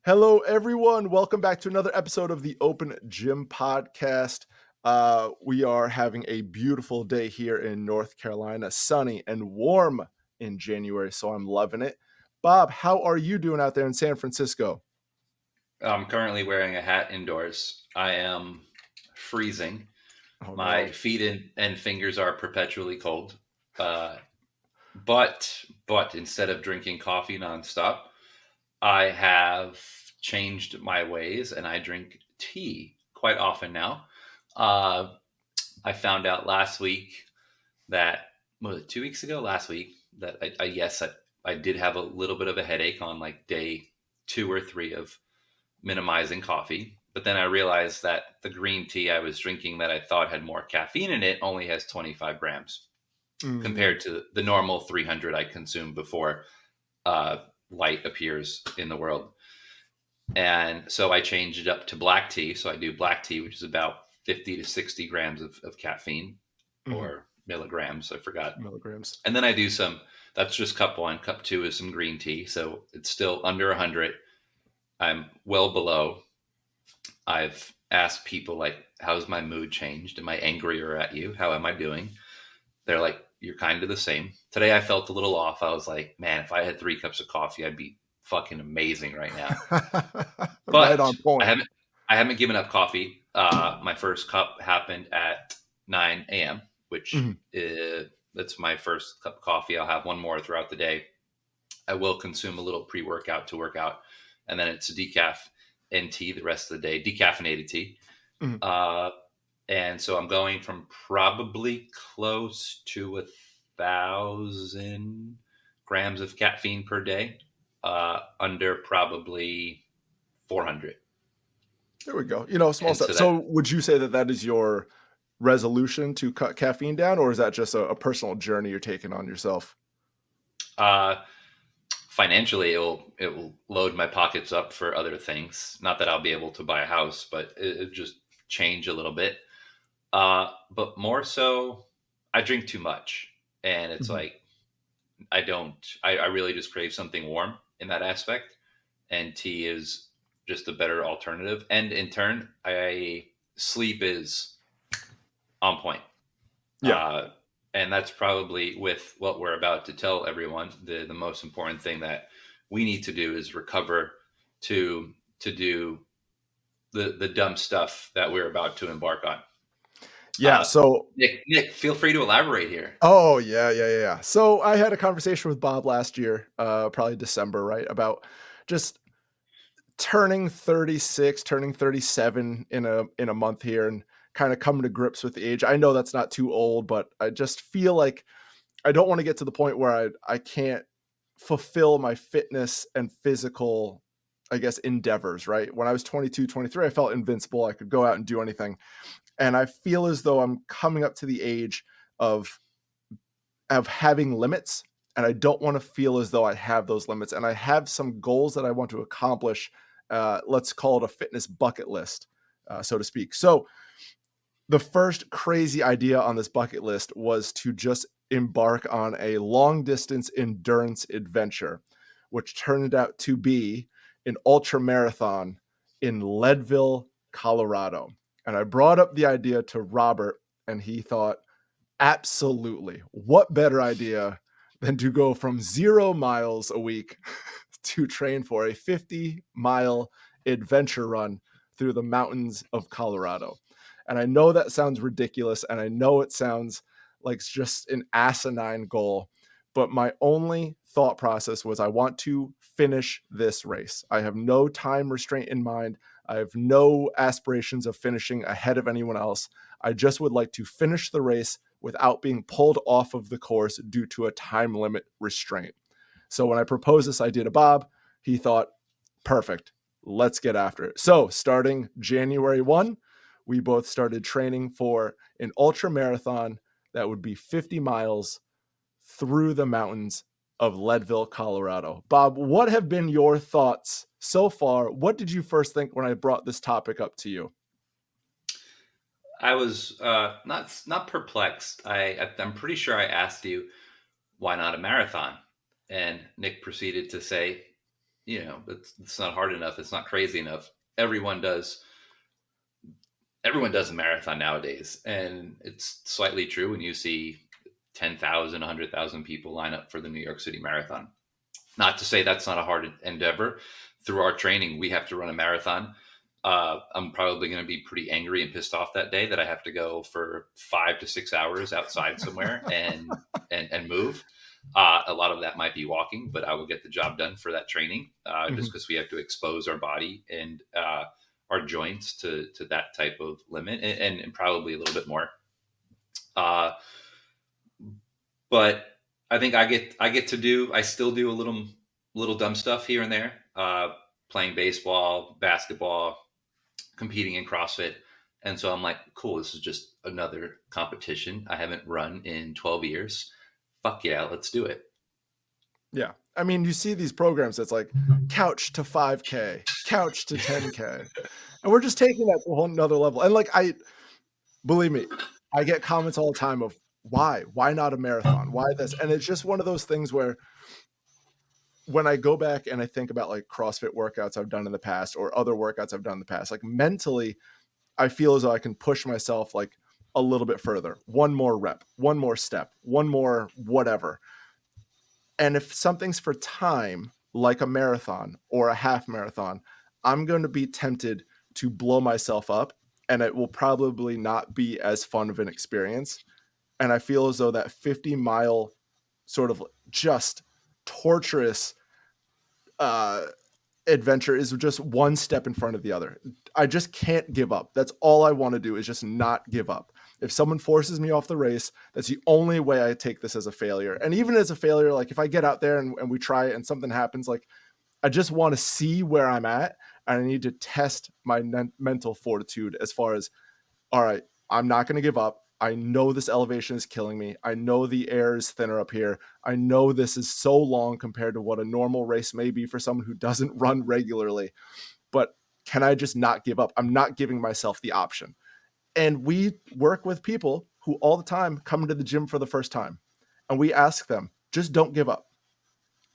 Hello, everyone. Welcome back to another episode of the Open Gym Podcast. We are having a beautiful day here in North Carolina, sunny and warm in January, so I'm loving it. Bob, how are you doing out there in San Francisco? I'm currently wearing a hat indoors. I am freezing. Oh My no. feet and fingers are perpetually cold. Uh, but instead of drinking coffee nonstop, I have changed my ways and I drink tea quite often now. Uh, I found out last week that was it 2 weeks ago? Last week that I did have a little bit of a headache on like day 2 or 3 of minimizing coffee. But then I realized that the green tea I was drinking that I thought had more caffeine in it only has 25 grams Mm, compared to the normal 300 I consume before uh, light appears in the world. And so I changed it up to black tea. So I do black tea, which is about 50 to 60 grams of caffeine mhm. or milligrams. I forgot. Milligrams. And then I do that's just cup one. Cup two is some green tea. So it's still under 100. I'm well below. I've asked people like, how's my mood changed? Am I angrier at you? How am I doing? They're like, you're kind of the same. Today I felt a little off. I was like, man, if I had 3 cups of coffee, I'd be fucking amazing right now. Right But on point. I haven't given up coffee. My first cup happened at 9 a.m., which Mhm, that's my first cup of coffee. I'll have one more throughout the day. I will consume a little pre-workout to work out, and then it's decaf and tea the rest of the day, decaffeinated tea. mhm. Uh, and so I'm going from probably close to 1,000 grams of caffeine per day, under probably 400. There we go. Small And step. so that So, would you say that that is your resolution to cut caffeine down, or is that just a personal journey you're taking on yourself? uh, financially it will load my pockets up for other things. Not that I'll be able to buy a house, but it just change a little bit. But more so, I drink too much, and it's Mhm. like I don't. I really just crave something warm in that aspect, and tea is just a better alternative. And in turn, I sleep is on point. Yeah. Uh, and that's probably with what we're about to tell everyone. The most important thing that we need to do is recover to do the dumb stuff that we're about to embark on. Yeah. Uh, So, Nick, feel free to elaborate here. oh, yeah, yeah, yeah, yeah. So I had a conversation with Bob last year, probably December, right? About just turning 36, turning 37 in a month here and kind of coming to grips with the age. I know that's not too old, but I just feel like I don't want to get to the point where I can't fulfill my fitness and physical, I guess, endeavors, right? When I was 22, 23, I felt invincible. I could go out and do anything. And I feel as though I'm coming up to the age of having limits, and I don't want to feel as though I have those limits. And I have some goals that I want to accomplish. Let's call it a fitness bucket list, so to speak. So the first crazy idea on this bucket list was to just embark on a long distance endurance adventure, which turned out to be an ultra marathon in Leadville, Colorado. And I brought up the idea to Robert, and he thought, absolutely. What better idea than to go from 0 miles a week to train for a 50-mile adventure run through the mountains of Colorado? And I know that sounds ridiculous, and I know it sounds like it's just an asinine goal, but my only thought process was I want to finish this race. I have no time restraint in mind. I have no aspirations of finishing ahead of anyone else. I just would like to finish the race without being pulled off of the course due to a time limit restraint. So when I proposed this idea to Bob, he thought, perfect, let's get after it. So starting January 1, we both started training for an ultra marathon that would be 50 miles through the mountains of Leadville, Colorado. Bob, what have been your thoughts so far? What did you first think when I brought this topic up to you? I was not perplexed. I'm pretty sure I asked you why not a marathon, and Nick proceeded to say, it's not hard enough. It's not crazy enough. Everyone does everyone does a marathon nowadays, and it's slightly true when you see 10,000, 100,000 people line up for the New York City Marathon. Not to say that's not a hard endeavor. Through our training, we have to run a marathon. I'm probably going to be pretty angry and pissed off that day that I have to go for 5 to 6 hours outside somewhere and move. A lot of that might be walking, but I will get the job done for that training, just Mhm. because we have to expose our body and our joints to that type of limit, and probably a little bit more. Uh, but I think I get to do I still do a little dumb stuff here and there, playing baseball, basketball, competing in CrossFit, and so I'm like, cool, this is just another competition I haven't run in 12 years. Fuck yeah, let's do it. Yeah. I mean, you see these programs that's like couch to 5K, couch to 10K. And we're just taking that to a whole nother level. And like believe me, I get comments all the time of why? Why not a marathon? Why this? And it's just one of those things where when I go back and I think about like CrossFit workouts I've done in the past or other workouts I've done in the past, like mentally, I feel as though I can push myself like a little bit further, one more rep, one more step, one more whatever. And if something's for time, like a marathon or a half marathon, I'm going to be tempted to blow myself up and it will probably not be as fun of an experience. And I feel as though that 50-mile sort of just torturous uh, adventure is just one step in front of the other. I just can't give up. That's all I want to do is just not give up. If someone forces me off the race, that's the only way I take this as a failure. And even as a failure, like if I get out there and we try it and something happens, like I just want to see where I'm at and I need to test my mental fortitude as far as all right, I'm not going to give up. I know this elevation is killing me. I know the air is thinner up here. I know this is so long compared to what a normal race may be for someone who doesn't run regularly. But can I just not give up? I'm not giving myself the option. And we work with people who all the time come into the gym for the first time. And we ask them, just don't give up.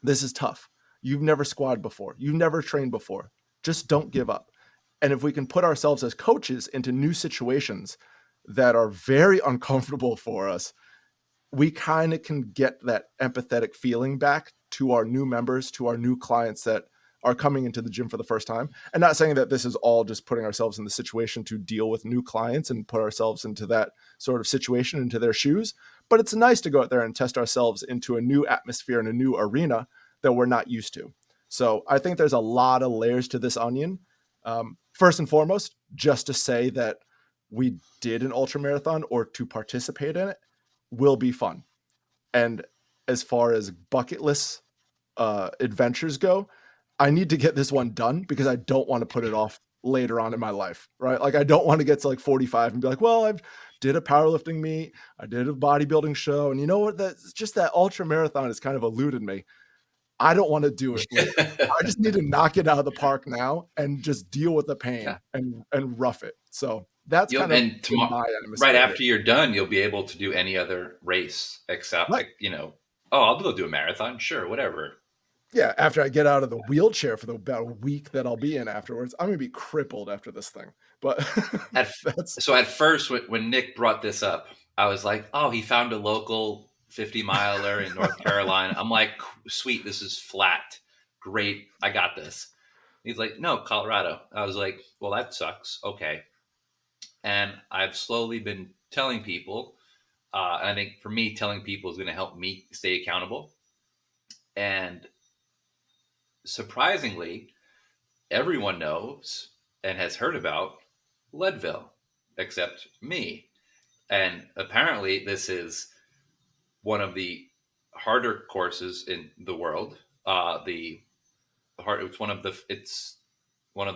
This is tough. You've never squatted before. You've never trained before. Just don't give up. And if we can put ourselves as coaches into new situations that are very uncomfortable for us, we kind of can get that empathetic feeling back to our new members, to our new clients that are coming into the gym for the first time. And not saying that this is all just putting ourselves in the situation to deal with new clients and put ourselves into that sort of situation, into their shoes, but it's nice to go out there and test ourselves into a new atmosphere and a new arena that we're not used to. So I think there's a lot of layers to this onion. First and foremost, just to say that we did an ultra marathon or to participate in it will be fun. And as far as bucket list adventures go, I need to get this one done because I don't want to put it off later on in my life, right? Like I don't want to get to like 45 and be like, well, I've did a powerlifting meet, I did a bodybuilding show, and you know what? That's just that ultra marathon has kind of eluded me. I don't want to do it later. I just need to knock it out of the park now and just deal with the Yeah. pain and rough it. So that's You'll kind of and been tomorrow, my right atmosphere here. after you're done, you'll be able to do any other race except, Right. like, oh, I'll go do a marathon. Sure, whatever. Yeah, after I get out of the wheelchair for the about a week that I'll be in afterwards, I'm gonna be crippled after this thing. But At that's so at first, when Nick brought this up, I was like, oh, he found a local 50 miler in North Carolina. I'm like, sweet, this is flat. Great, I got this. He's like, no, Colorado. I was like, well, that sucks. Okay. And I've slowly been telling people, I think for me, telling people is going to help me stay accountable. And surprisingly, everyone knows and has heard about Leadville, except me. And apparently, this is one of the harder courses in the world. The hard, it's one of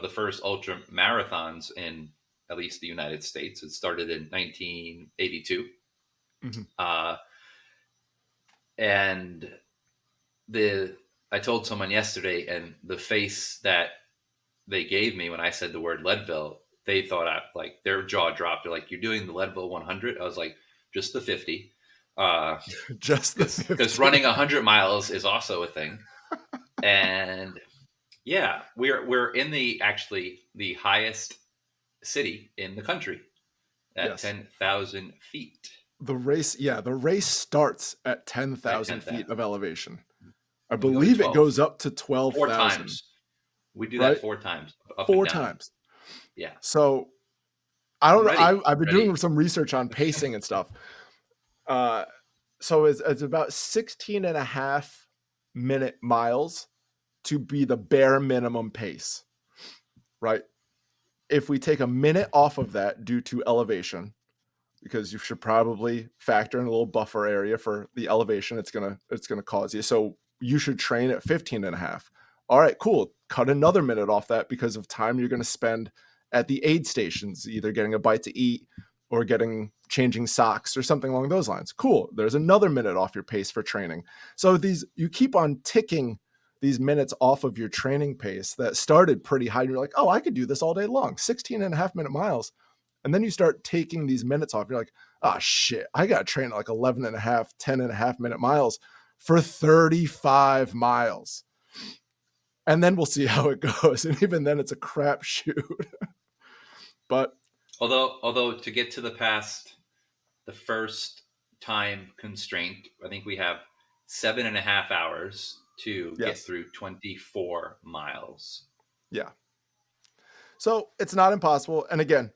the first ultra marathons in at least the United States. It started in 1982, Mhm. uh, and the I told someone yesterday, and the face that they gave me when I said the word Leadville, they thought like their jaw dropped. They're like, "You're doing the Leadville 100?" I was like, "Just the 50." Uh, Just the because 50. running 100 miles is also a thing. And Yeah, we're in the actually the highest city in the country at Yes. 10,000 feet. The race starts at At 10,000 feet 10,000. of elevation. I And we go to believe it 12. goes up to Four 12,000, times. We do that right? four times, up and 4 down. times. Yeah. So, I don't I'm know, ready. I've been doing Ready. some research on pacing and stuff. Uh, so it's about 16.5-minute miles to be the bare minimum pace, right? If we take a minute off of that due to elevation, because you should probably factor in a little buffer area for the elevation it's gonna cause you. So you should train at 15 and a half. All right, cool. Cut another minute off that because of time you're going to spend at the aid stations, either getting a bite to eat or getting changing socks or something along those lines. Cool. There's another minute off your pace for training. So these you keep on ticking these minutes off of your training pace that started pretty high. And you're like, oh, I could do this all day long. 16.5-minute miles. And then you start taking these minutes off. You're like, oh shit, I got to train at like 11 and a half, 10.5-minute miles for 35 miles. And then we'll see how it goes. And even then, it's a crapshoot. But Although to get to the first time constraint, I think we have 7.5 hours to get yes, through 24 miles. yeah. So it's not impossible. And again,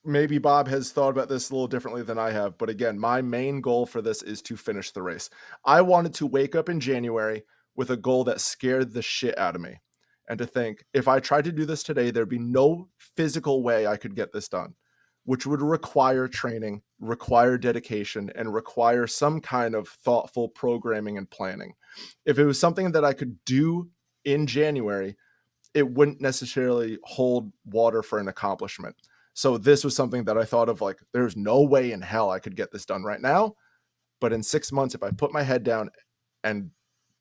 maybe Bob has thought about this a little differently than I have. But again, my main goal for this is to finish the race. I wanted to wake up in January with a goal that scared the shit out of me and to think if I tried to do this today, there'd be no physical way I could get this done, which would require training, require dedication, and require some kind of thoughtful programming and planning. If it was something that I could do in January, it wouldn't necessarily hold water for an accomplishment. So this was something that I thought of like, there's no way in hell I could get this done right now. But in 6 months, if I put my head down and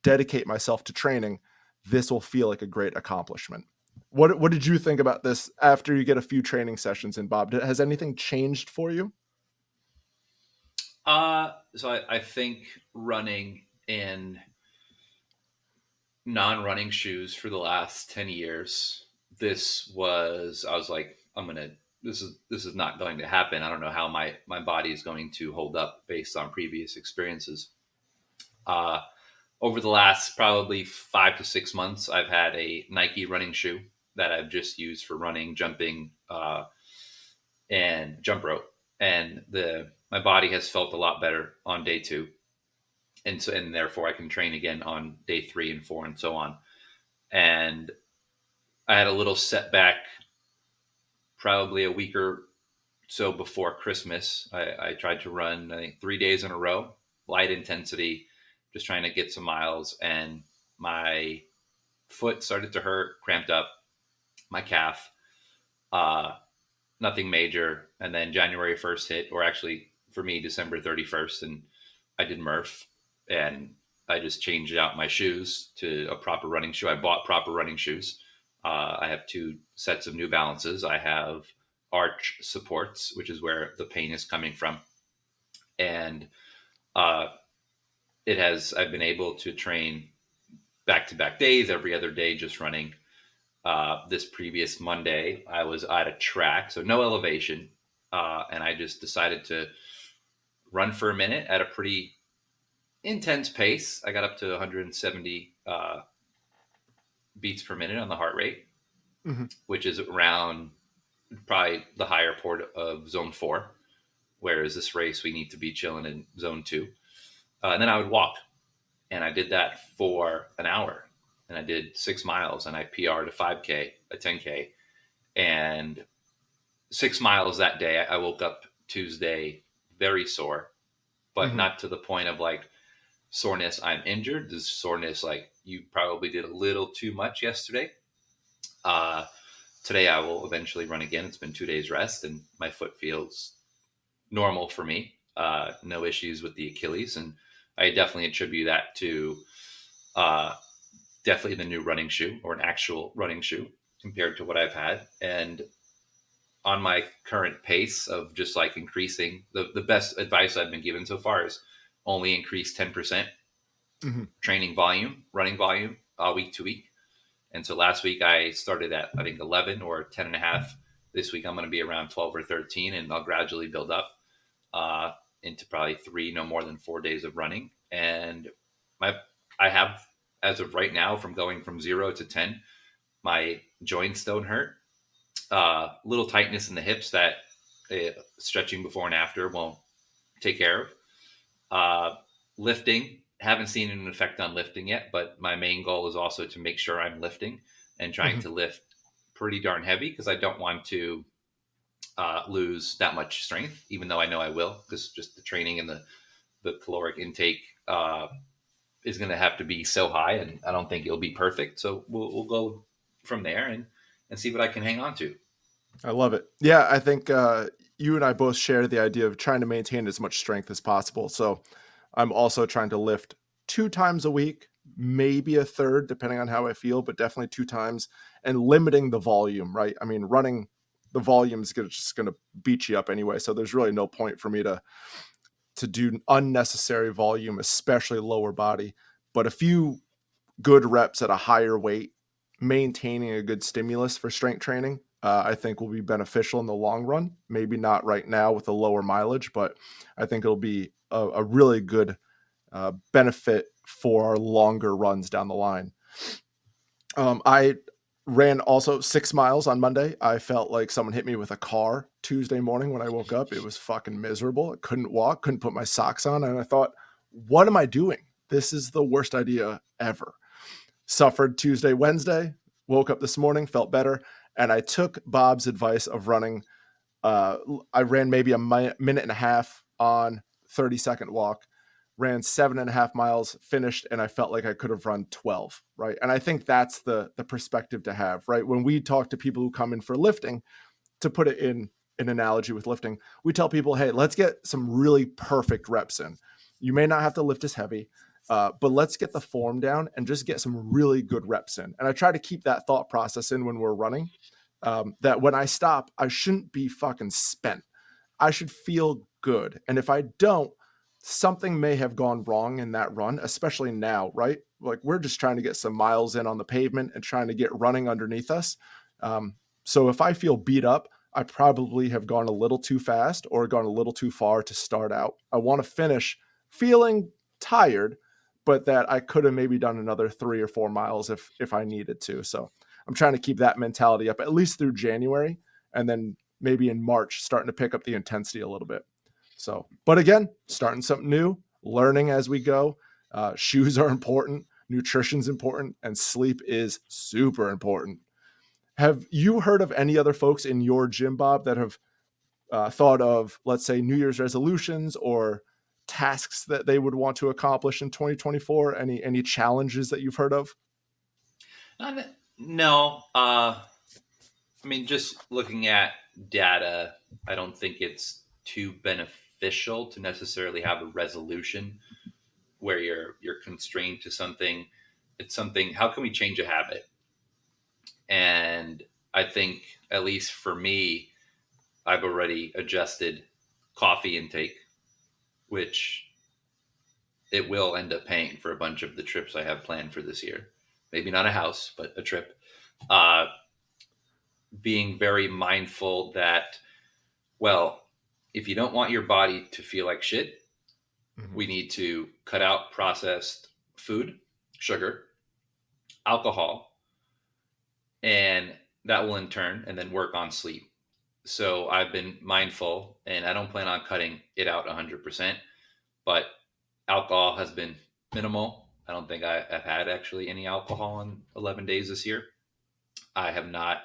dedicate myself to training, this will feel like a great accomplishment. What did you think about this after you get a few training sessions in, Bob? Has anything changed for you? So I think running in non-running shoes for the last 10 years, I was like, this is not going to happen. I don't know how my body is going to hold up based on previous experiences. Uh, Over the last probably 5 to 6 months, I've had a Nike running shoe that I've just used for running, jumping, and jump rope. And the my body has felt a lot better on day two, and therefore I can train again on day 3 and 4 and so on. And I had a little setback probably a week or so before Christmas. I tried to run, I think, 3 days in a row, light intensity, just trying to get some miles, and my foot started to hurt, cramped up, my calf. Uh, Nothing major. And then January 1st hit, or actually for me, December 31st, and I did Murph, and I just changed out my shoes to a proper running shoe. I bought proper running shoes. I have two sets of New Balances. I have arch supports, which is where the pain is coming from. And uh, I've been able to train back to back days, every other day, just running. This previous Monday, I was at a track, so no elevation, and I just decided to run for a minute at a pretty intense pace. I got up to 170 beats per minute on the heart rate, Mhm. which is around probably the higher port of zone 4. Whereas this race, we need to be chilling in zone 2. And then I would walk, and I did that for an hour, and I did 6 miles, and I PR'd a 5K, a 10K, and 6 miles that day. I woke up Tuesday very sore, but Mhm. not to the point of like soreness, I'm injured. This soreness, like you probably did a little too much yesterday. Uh, Today I will eventually run again. It's been 2 days rest, and my foot feels normal for me. No issues with the Achilles, and I definitely attribute that to uh, definitely the new running shoe, or an actual running shoe, compared to what I've had. And on my current pace of just like increasing, the best advice I've been given so far is only increase 10% Mhm. training volume, running volume, week to week. And so last week I started at, I think, 11 or 10 and a half. This week I'm going to be around 12 or 13, and I'll gradually build up uh, into probably 3, no more than 4 days of running. And my, I have, as of right now, from going from 0 to 10, my joints don't hurt. Little tightness in the hips that stretching before and after won't take care of. Uh, Lifting, haven't seen an effect on lifting yet, but my main goal is also to make sure I'm lifting and trying Mhm. to lift pretty darn heavy because I don't want to lose that much strength, even though I know I will, because just the training and the caloric intake is going to have to be so high, and I don't think it'll be perfect. So we'll go from there and see what I can hang on to. I love it. Yeah, I think you and I both share the idea of trying to maintain as much strength as possible. So I'm also trying to lift 2 times a week, maybe a third, depending on how I feel, but definitely 2 times, and limiting the volume, right? I mean, running the volume is just going to beat you up anyway. So there's really no point for me to do unnecessary volume, especially lower body. But a few good reps at a higher weight, maintaining a good stimulus for strength training, I think will be beneficial in the long run. Maybe not right now with a lower mileage, but I think it'll be a really good benefit for our longer runs down the line. I ran also 6 miles on Monday. I felt like someone hit me with a car Tuesday morning when I woke up. It was fucking miserable. I couldn't walk, couldn't put my socks on. And I thought, what am I doing? This is the worst idea ever. Suffered Tuesday, Wednesday, woke up this morning, felt better. And I took Bob's advice of running. Uh, I ran maybe a minute and a half on 30-second walk, ran 7.5 miles, finished, and I felt like I could have run 12. Right. And I think that's the perspective to have, right? When we talk to people who come in for lifting, to put it in an analogy with lifting, we tell people, hey, let's get some really perfect reps in. You may not have to lift as heavy, but let's get the form down and just get some really good reps in. And I try to keep that thought process in when we're running, that when I stop, I shouldn't be fucking spent. I should feel good. And if I don't, something may have gone wrong in that run, especially now, right? Like we're just trying to get some miles in on the pavement and trying to get running underneath us. Um, so if I feel beat up, I probably have gone a little too fast or gone a little too far to start out. I want to finish feeling tired, but that I could have maybe done another 3 or 4 miles if I needed to. So I'm trying to keep that mentality up at least through January, and then maybe in March starting to pick up the intensity a little bit. So, but again, starting something new, learning as we go. Shoes are important, nutrition's important, and sleep is super important. Have you heard of any other folks in your gym, Bob, that have thought of, let's say, New Year's resolutions or tasks that they would want to accomplish in 2024? Any challenges that you've heard of? No, I mean, just looking at data, I don't think it's too beneficial to necessarily have a resolution where you're constrained to something. It's something. How can we change a habit? And I think, at least for me, I've already adjusted coffee intake, which it will end up paying for a bunch of the trips I have planned for this year. Maybe not a house, but a trip. Uh, Being very mindful that, well, if you don't want your body to feel like shit, Mhm. we need to cut out processed food, sugar, alcohol, and that will in turn and then work on sleep. So I've been mindful, and I don't plan on cutting it out 100%, but alcohol has been minimal. I don't think I've had actually any alcohol in 11 days this year. I have not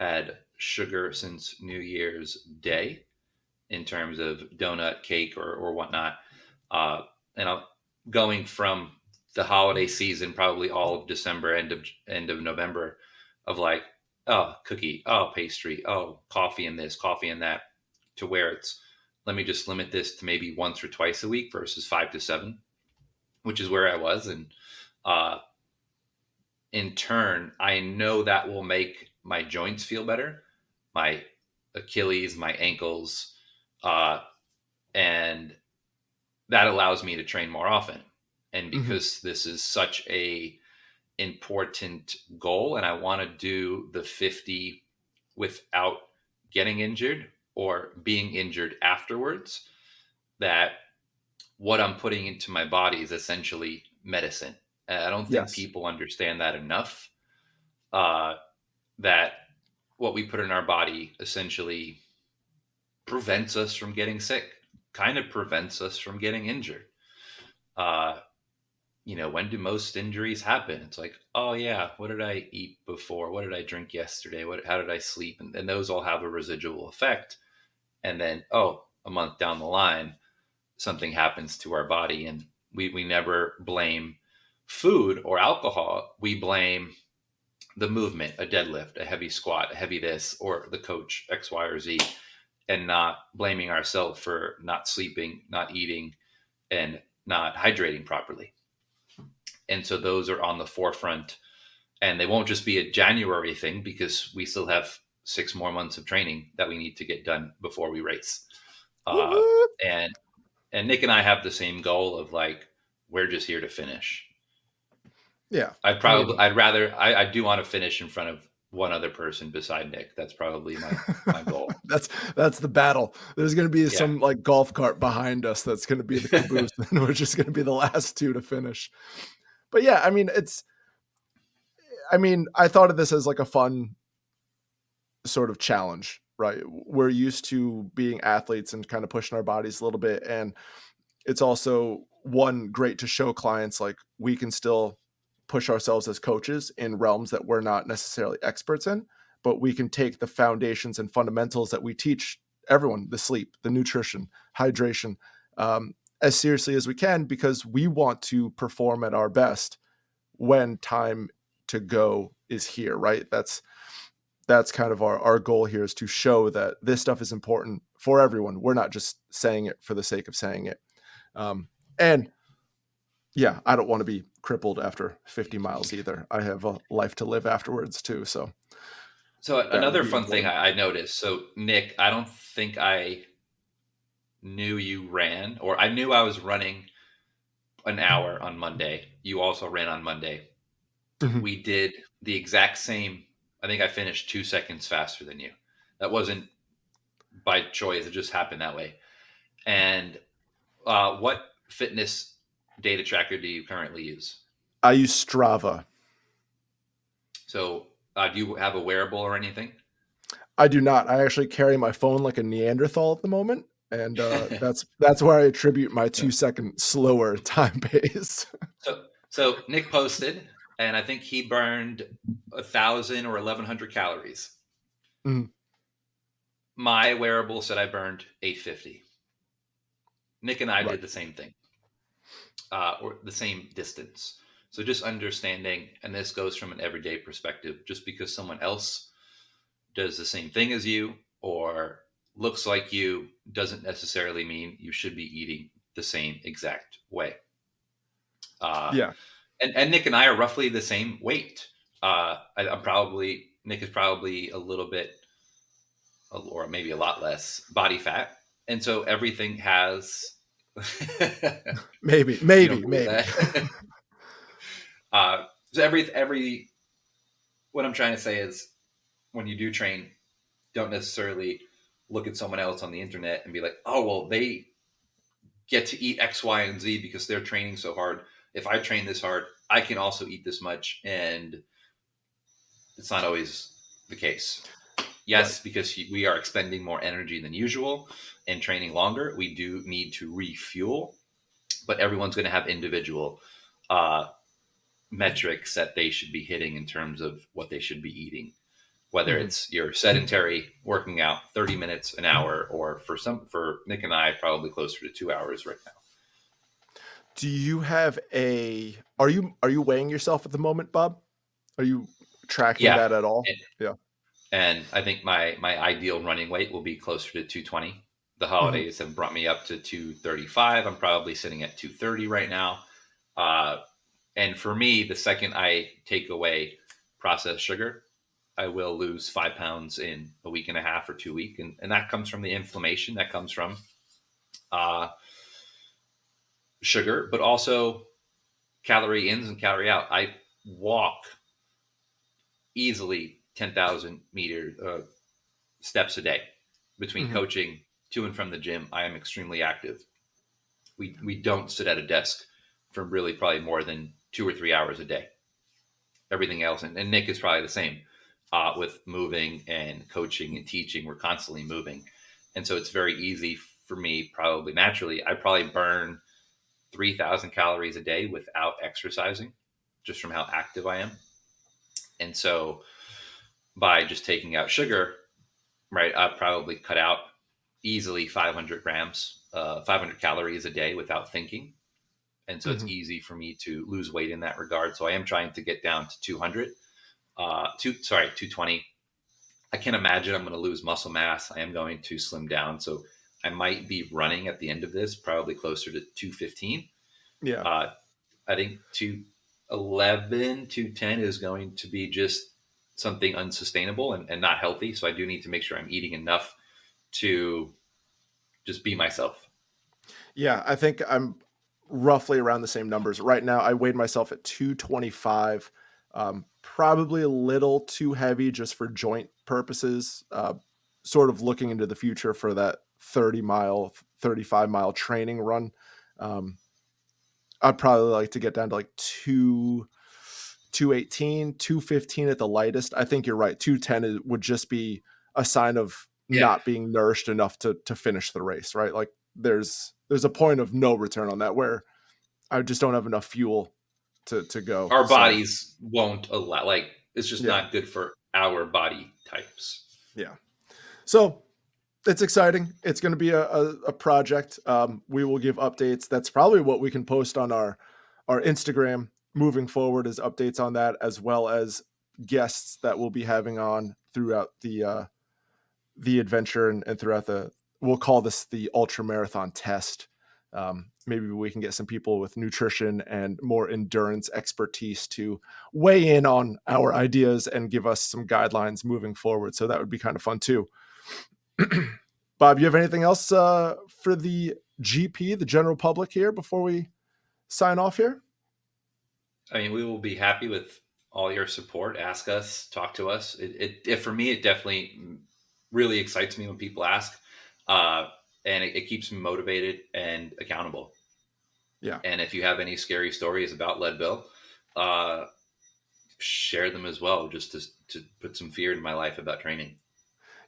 had sugar since New Year's Day in terms of donut, cake, or whatnot. Uh, and I'm going from the holiday season, probably all of December, end of November, of like, oh, cookie, oh, pastry, oh, coffee and this, coffee and that, to where it's, let me just limit this to maybe once or twice a week versus 5 to 7, which is where I was. And uh, in turn, I know that will make my joints feel better, my Achilles, my ankles, uh, and that allows me to train more often. And Mhm. because this is such a important goal, and I want to do the 50 without getting injured or being injured afterwards, that what I'm putting into my body is essentially medicine. I don't think Yes. people understand that enough. Uh, that what we put in our body essentially prevents us from getting sick, kind of prevents us from getting injured. Uh, when do most injuries happen? It's like, oh yeah, what did I eat before? What did I drink yesterday? How did I sleep? And those all have a residual effect. And then, oh, a month down the line, something happens to our body, and we never blame food or alcohol. We blame the movement, a deadlift, a heavy squat, a heavy this, or the coach X, Y, or Z, and not blaming ourselves for not sleeping, not eating, and not hydrating properly. And so those are on the forefront, and they won't just be a January thing, because we still have 6 more months of training that we need to get done before we race. Whoop, Uh, whoop. and Nick and I have the same goal of like, we're just here to finish. Yeah. I mean, I do want to finish in front of one other person beside Nick. That's probably my goal. that's the battle. There's going to be Yeah. some like golf cart behind us that's going to be the caboose, and we're just going to be the last two to finish. But yeah, I mean, I thought of this as like a fun sort of challenge, right? We're used to being athletes and kind of pushing our bodies a little bit, and it's also one great to show clients like we can still push ourselves as coaches in realms that we're not necessarily experts in, but we can take the foundations and fundamentals that we teach everyone, the sleep, the nutrition, hydration, as seriously as we can, because we want to perform at our best when time to go is here, right? That's kind of our goal here, is to show that this stuff is important for everyone. We're not just saying it for the sake of saying it. And yeah, I don't want to be crippled after 50 miles either. I have a life to live afterwards too. So So that would another be fun thing important. I noticed. So Nick, I don't think I knew you ran, or I knew I was running an hour on Monday. You also ran on Monday. Mhm. We did the exact same. I think I finished 2 seconds faster than you. That wasn't by choice. It just happened that way. And what fitness data tracker do you currently use? I use Strava. So do you have a wearable or anything? I do not. I actually carry my phone like a Neanderthal at the moment. And that's where I attribute my 2 second slower time pace. So Nick posted, and I think he burned 1,000 or 1,100 calories. Mhm. My wearable said I burned 850. Nick and I Right. did the same thing, or the same distance. So just understanding, and this goes from an everyday perspective, just because someone else does the same thing as you or looks like you doesn't necessarily mean you should be eating the same exact way. Uh, Yeah. and Nick and I are roughly the same weight. I'm probably Nick is probably a little bit, or maybe a lot less body fat, and so everything has. Maybe, You don't maybe, believe maybe. that? So every what I'm trying to say is, when you do train, don't necessarily look at someone else on the internet and be like, oh well, they get to eat X, Y, and Z because they're training so hard. If I train this hard, I can also eat this much, and it's not always the case. Right. Yes, because we are expending more energy than usual and training longer, we do need to refuel, but everyone's going to have individual uh, metrics that they should be hitting in terms of what they should be eating. Whether Mhm. it's your sedentary working out 30 minutes an hour, or for Nick and I, probably closer to 2 hours right now. Do you have are you weighing yourself at the moment, Bob? Are you tracking Yeah. that at all? And, Yeah. and I think my ideal running weight will be closer to 220. The Mhm. holidays have brought me up to 235. I'm probably sitting at 230 right now. Uh, and for me, the second I take away processed sugar, I will lose 5 pounds in a week and a half or 2 weeks. And that comes from the inflammation that comes from uh, sugar, but also calorie ins and calorie out. I walk easily 10,000 meter steps a day between Mhm. coaching to and from the gym. I am extremely active. We don't sit at a desk for really probably more than 2 or 3 hours a day. Everything else, and Nick is probably the same with moving and coaching and teaching. We're constantly moving, and so it's very easy for me. Probably naturally, I probably burn 3,000 calories a day without exercising, just from how active I am. And so by just taking out sugar, right, I probably cut out easily 500 grams, 500 calories a day without thinking. And so it's Mhm. easy for me to lose weight in that regard. So I am trying to get down to 200, 220. I can't imagine I'm going to lose muscle mass. I am going to slim down. So I might be running at the end of this, probably closer to 215. Yeah. Uh, I think 211, 210 is going to be just something unsustainable and not healthy. So I do need to make sure I'm eating enough to just be myself. Yeah, I think I'm roughly around the same numbers. Right now, I weighed myself at 225, probably a little too heavy just for joint purposes. Sort of looking into the future for that 30-mile, 35-mile training run. Um, I'd probably like to get down to like 218, 215 at the lightest. I think you're right. 210 would just be a sign of Yeah. not being nourished enough to finish the race, right? Like there's a point of no return on that where I just don't have enough fuel to go. Our So bodies won't allow, like, it's just yeah, not good for our body types. yeah. So it's exciting. It's going to be a project. We will give updates. That's probably what we can post on our Instagram moving forward, is updates on that, as well as guests that we'll be having on throughout the adventure, and throughout the, we'll call this the ultra marathon test. Maybe we can get some people with nutrition and more endurance expertise to weigh in on our ideas and give us some guidelines moving forward. So that would be kind of fun too. Bob, you have anything else for the GP, the general public here, before we sign off here? I mean, we will be happy with all your support. Ask us, talk to us. It for me, it definitely really excites me when people ask, uh, and it keeps me motivated and accountable. Yeah. And if you have any scary stories about Leadville, uh, share them as well, just to put some fear in my life about training.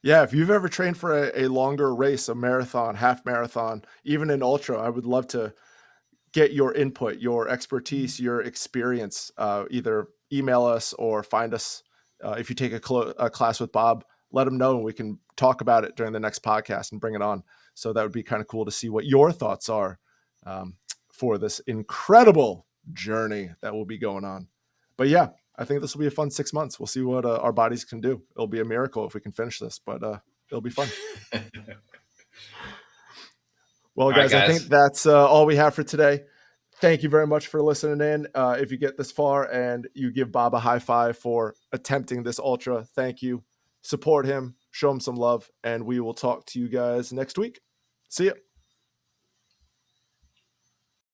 Yeah. If you've ever trained for a longer race, a marathon, half marathon, even an ultra, I would love to get your input, your expertise, your experience. Either email us or find us. If you take a class with Bob, let him know and we can talk about it during the next podcast and bring it on. So that would be kind of cool to see what your thoughts are um, for this incredible journey that will be going on. But yeah, I think this will be a fun 6 months. We'll see what our bodies can do. It'll be a miracle if we can finish this, but it'll be fun. All Well, right, guys, I think guys. that's all we have for today. Thank you very much for listening in. If you get this far and you give Bob a high five for attempting this ultra, thank you. Support him, show him some love, and we will talk to you guys next week. See ya.